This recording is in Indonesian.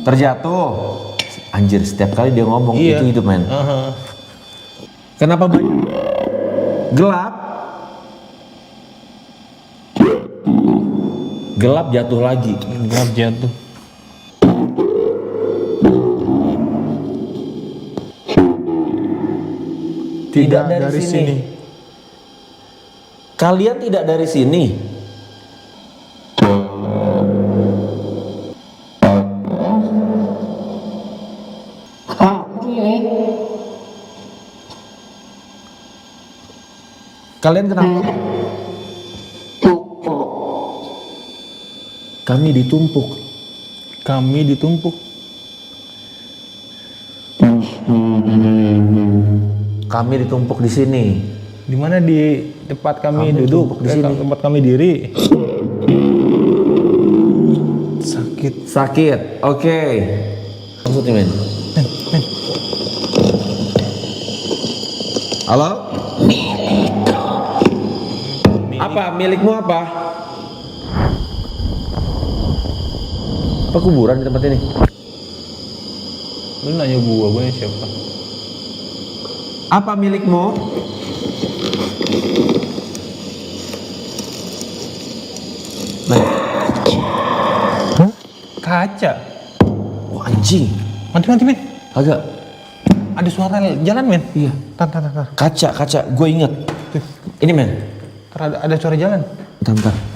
Terjatuh. Anjir, setiap kali dia ngomong itu hidup, men. Kenapa banyak? Gelap. Gelap jatuh lagi. Gelap jatuh. Tidak dari sini. Kalian tidak dari sini. Kalian kenapa? Kami ditumpuk. Kami ditumpuk. Kami ditumpuk di sini. Di mana di tempat kami duduk, di sini. tempat kami diri. Sakit. Oke. Maksudnya, men. Halo? Apa? Milikmu apa? Apa kuburan di tempat ini? Lu nanya gua siapa? Apa milikmu? Hah? Kaca. Wah, anjing. Mati men. Agak. Ada suara jalan men. Iya. Tar. Kaca. Gue inget. Ini men. Ada suara jalan. Bentar.